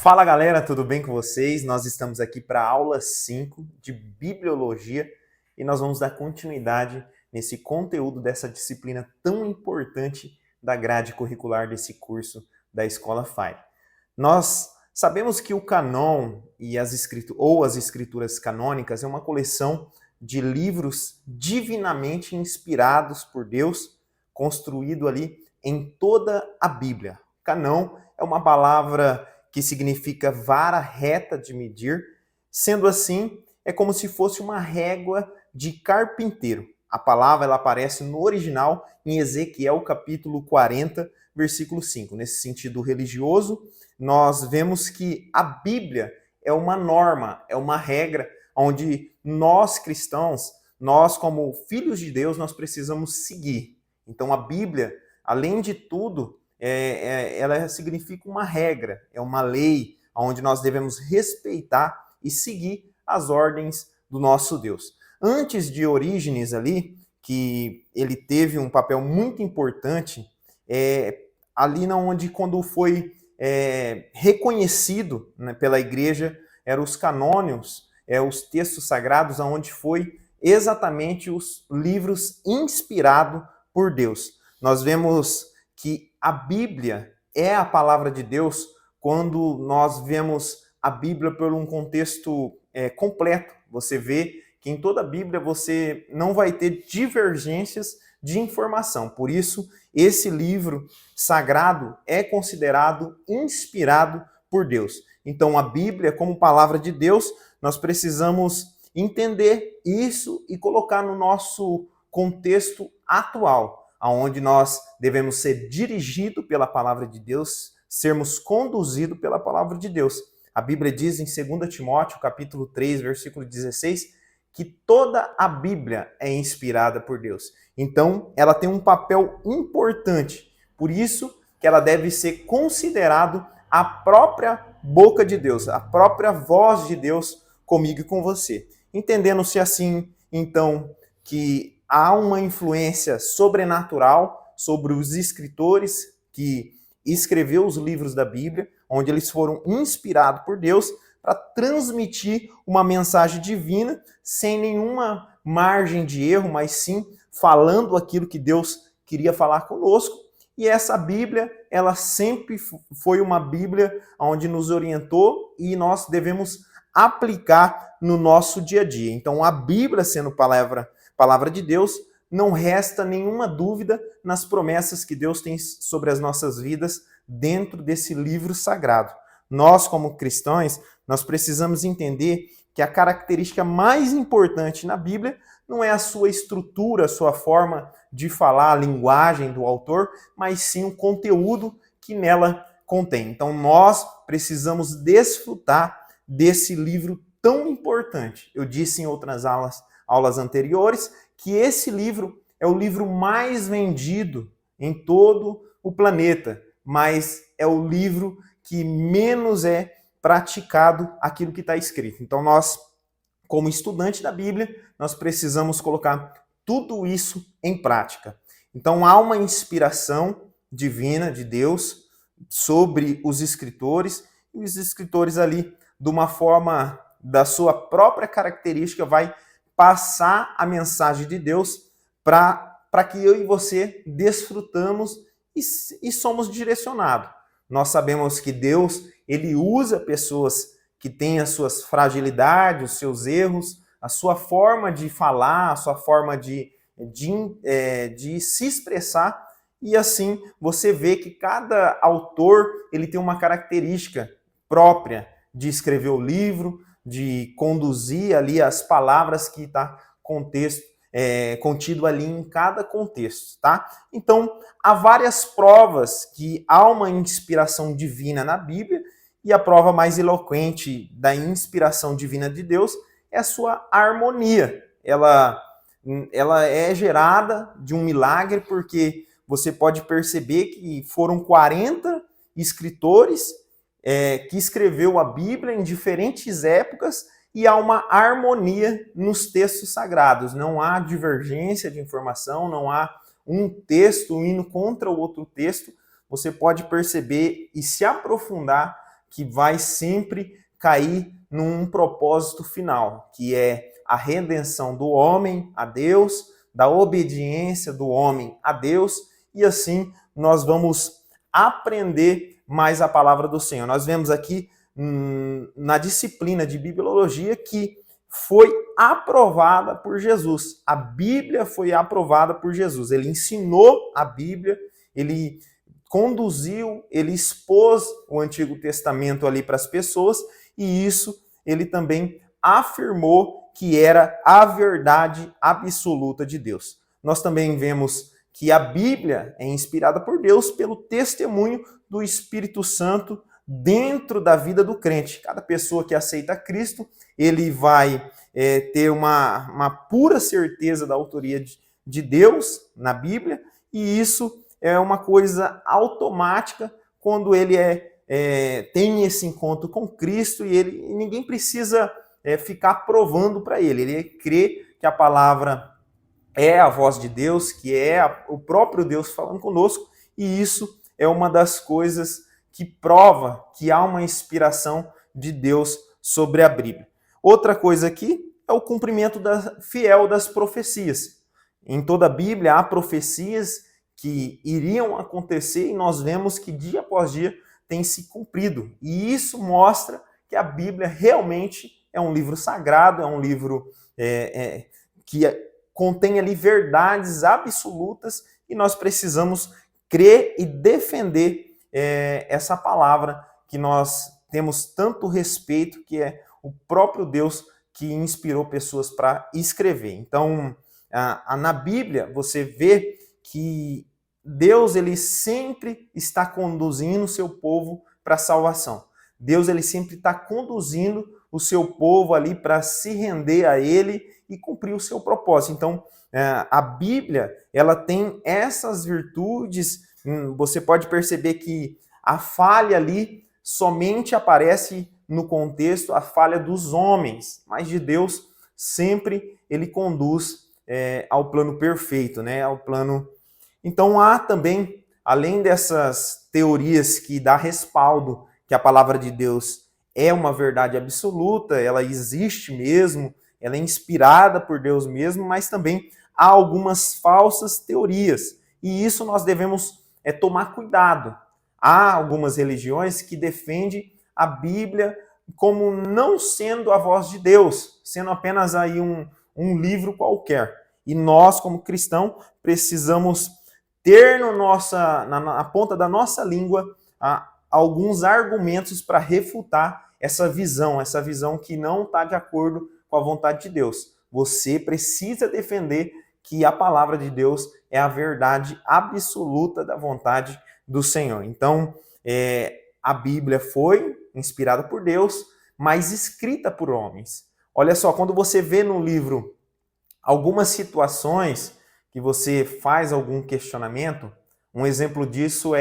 Fala galera, tudo bem com vocês? Nós estamos aqui para a aula 5 de Bibliologia e nós vamos dar continuidade nesse conteúdo dessa disciplina tão importante da grade curricular desse curso da Escola FAI. Nós sabemos que o canon e as escrituras canônicas é uma coleção de livros divinamente inspirados por Deus, construído ali em toda a Bíblia. Canon é uma palavra que significa vara reta de medir. Sendo assim, é como se fosse uma régua de carpinteiro. A palavra ela aparece no original em Ezequiel capítulo 40, versículo 5. Nesse sentido religioso, nós vemos que a Bíblia é uma norma, é uma regra onde nós cristãos, nós como filhos de Deus, nós precisamos seguir. Então a Bíblia, além de tudo, ela significa uma regra, é uma lei onde nós devemos respeitar e seguir as ordens do nosso Deus. Antes de Orígenes ali, que ele teve um papel muito importante, ali onde quando foi reconhecido, né, pela igreja, eram os canônios, os textos sagrados, onde foi exatamente os livros inspirados por Deus. Nós vemos que a Bíblia é a palavra de Deus quando nós vemos a Bíblia por um contexto completo. Você vê que em toda a Bíblia você não vai ter divergências de informação. Por isso, esse livro sagrado é considerado inspirado por Deus. Então, a Bíblia, como palavra de Deus, nós precisamos entender isso e colocar no nosso contexto atual, onde nós devemos ser dirigidos pela palavra de Deus, sermos conduzidos pela palavra de Deus. A Bíblia diz em 2 Timóteo, capítulo 3, versículo 16, que toda a Bíblia é inspirada por Deus. Então, ela tem um papel importante. Por isso que ela deve ser considerada a própria boca de Deus, a própria voz de Deus comigo e com você. Entendendo-se assim, então, que há uma influência sobrenatural sobre os escritores que escreveu os livros da Bíblia, onde eles foram inspirados por Deus para transmitir uma mensagem divina sem nenhuma margem de erro, mas sim falando aquilo que Deus queria falar conosco. E essa Bíblia, ela sempre foi uma Bíblia onde nos orientou e nós devemos aplicar no nosso dia a dia. Então, a Bíblia sendo palavra de Deus, não resta nenhuma dúvida nas promessas que Deus tem sobre as nossas vidas dentro desse livro sagrado. Nós, como cristãos, nós precisamos entender que a característica mais importante na Bíblia não é a sua estrutura, a sua forma de falar, a linguagem do autor, mas sim o conteúdo que nela contém. Então, nós precisamos desfrutar desse livro tão importante. Eu disse em outras aulas anteriores que esse livro é o livro mais vendido em todo o planeta, mas é o livro que menos é praticado aquilo que está escrito. Então nós, como estudante da Bíblia, nós precisamos colocar tudo isso em prática. Então há uma inspiração divina de Deus sobre os escritores, e os escritores ali, de uma forma da sua própria característica, vai passar a mensagem de Deus para que eu e você desfrutamos e somos direcionados. Nós sabemos que Deus, ele usa pessoas que têm as suas fragilidades, os seus erros, a sua forma de falar, a sua forma de se expressar, e assim você vê que cada autor ele tem uma característica própria de escrever o livro, de conduzir ali as palavras que está contido ali em cada contexto, tá? Então, há várias provas que há uma inspiração divina na Bíblia, e a prova mais eloquente da inspiração divina de Deus é a sua harmonia. Ela é gerada de um milagre, porque você pode perceber que foram 40 escritores que escreveu a Bíblia em diferentes épocas, e há uma harmonia nos textos sagrados. Não há divergência de informação, não há um texto indo contra o outro texto. Você pode perceber e se aprofundar que vai sempre cair num propósito final, que é a redenção do homem a Deus, da obediência do homem a Deus, e assim nós vamos aprender mais a palavra do Senhor. Nós vemos aqui na disciplina de bibliologia que foi aprovada por Jesus. A Bíblia foi aprovada por Jesus. Ele ensinou a Bíblia, ele conduziu, ele expôs o Antigo Testamento ali para as pessoas, e isso ele também afirmou que era a verdade absoluta de Deus. Nós também vemos que a Bíblia é inspirada por Deus pelo testemunho do Espírito Santo dentro da vida do crente. Cada pessoa que aceita Cristo, ele vai ter uma pura certeza da autoria de Deus na Bíblia, e isso é uma coisa automática quando ele tem esse encontro com Cristo, e ninguém precisa ficar provando para ele. Ele crê que a palavra é a voz de Deus, que é o próprio Deus falando conosco, e isso é uma das coisas que prova que há uma inspiração de Deus sobre a Bíblia. Outra coisa aqui é o cumprimento fiel das profecias. Em toda a Bíblia há profecias que iriam acontecer, e nós vemos que dia após dia tem se cumprido. E isso mostra que a Bíblia realmente é um livro sagrado, é um livro que contém ali verdades absolutas, e nós precisamos crer e defender essa palavra que nós temos tanto respeito, que é o próprio Deus que inspirou pessoas para escrever. Então, na Bíblia, você vê que Deus ele sempre está conduzindo o seu povo para a salvação. Deus ele sempre está conduzindo o seu povo ali para se render a ele e cumprir o seu propósito. Então, a Bíblia ela tem essas virtudes. Você pode perceber que a falha ali somente aparece no contexto, a falha dos homens, mas de Deus sempre ele conduz ao plano perfeito, né? Ao plano. Então há também, além dessas teorias que dá respaldo que a palavra de Deus é uma verdade absoluta, ela existe mesmo, ela é inspirada por Deus mesmo, mas também há algumas falsas teorias, e isso nós devemos tomar cuidado. Há algumas religiões que defendem a Bíblia como não sendo a voz de Deus, sendo apenas aí um livro qualquer. E nós, como cristãos, precisamos ter na ponta da nossa língua alguns argumentos para refutar essa visão que não está de acordo com a vontade de Deus. Você precisa defender que a palavra de Deus é a verdade absoluta da vontade do Senhor. Então, a Bíblia foi inspirada por Deus, mas escrita por homens. Olha só, quando você vê no livro algumas situações que você faz algum questionamento, um exemplo disso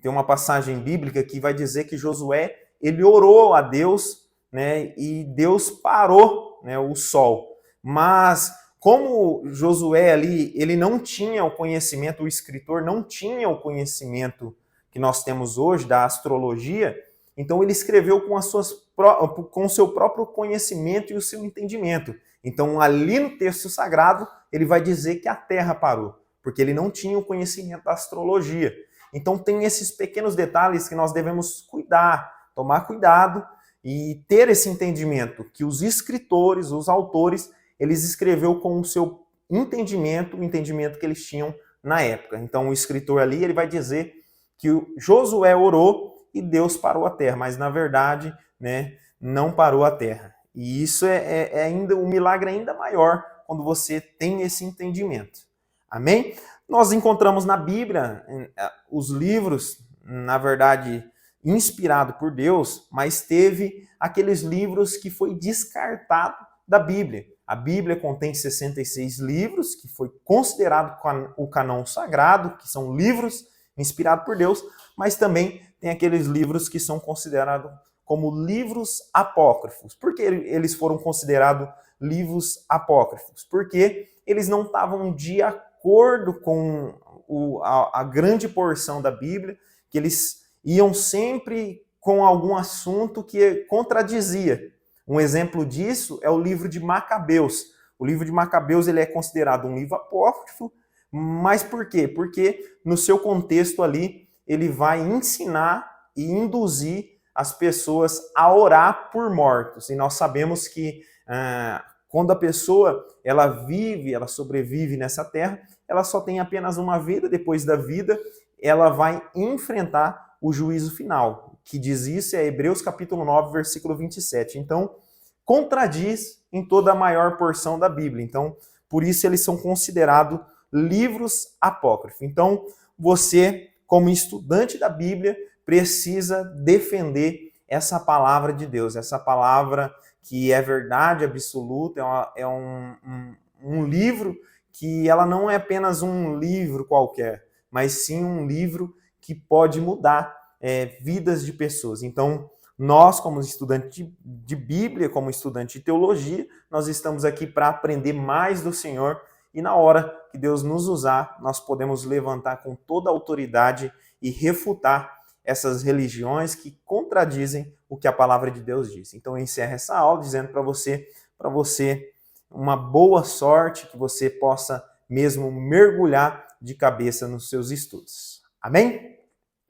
tem uma passagem bíblica que vai dizer que Josué, ele orou a Deus, né, e Deus parou, né, o sol. Mas como Josué ali, ele não tinha o conhecimento, o escritor não tinha o conhecimento que nós temos hoje da astrologia, então ele escreveu com o seu próprio conhecimento e o seu entendimento. Então ali no texto sagrado, ele vai dizer que a Terra parou, porque ele não tinha o conhecimento da astrologia. Então tem esses pequenos detalhes que nós devemos tomar cuidado e ter esse entendimento, que os escritores, os autores, eles escreveram com o seu entendimento, o entendimento que eles tinham na época. Então o escritor ali, ele vai dizer que Josué orou e Deus parou a terra, mas na verdade, né, não parou a terra. E isso é ainda um milagre ainda maior quando você tem esse entendimento. Amém? Nós encontramos na Bíblia os livros, na verdade, inspirados por Deus, mas teve aqueles livros que foi descartado da Bíblia. A Bíblia contém 66 livros, que foi considerado o cânon sagrado, que são livros inspirados por Deus, mas também tem aqueles livros que são considerados como livros apócrifos. Por que eles foram considerados livros apócrifos? Porque eles não estavam de acordo com a grande porção da Bíblia, que eles iam sempre com algum assunto que contradizia. Um exemplo disso é o livro de Macabeus. O livro de Macabeus ele é considerado um livro apócrifo, mas por quê? Porque no seu contexto ali ele vai ensinar e induzir as pessoas a orar por mortos. E nós sabemos que quando a pessoa ela vive, ela sobrevive nessa terra, ela só tem apenas uma vida. Depois da vida, ela vai enfrentar o juízo final. Que diz isso é Hebreus capítulo 9, versículo 27. Então, contradiz em toda a maior porção da Bíblia. Então, por isso eles são considerados livros apócrifos. Então, você, como estudante da Bíblia, precisa defender essa palavra de Deus, essa palavra que é verdade absoluta, é um livro que ela não é apenas um livro qualquer, mas sim um livro que pode mudar vidas de pessoas. Então, nós, como estudante de Bíblia, como estudante de teologia, nós estamos aqui para aprender mais do Senhor e na hora que Deus nos usar, nós podemos levantar com toda a autoridade e refutar essas religiões que contradizem o que a palavra de Deus diz. Então eu encerro essa aula dizendo para você uma boa sorte, que você possa mesmo mergulhar de cabeça nos seus estudos. Amém?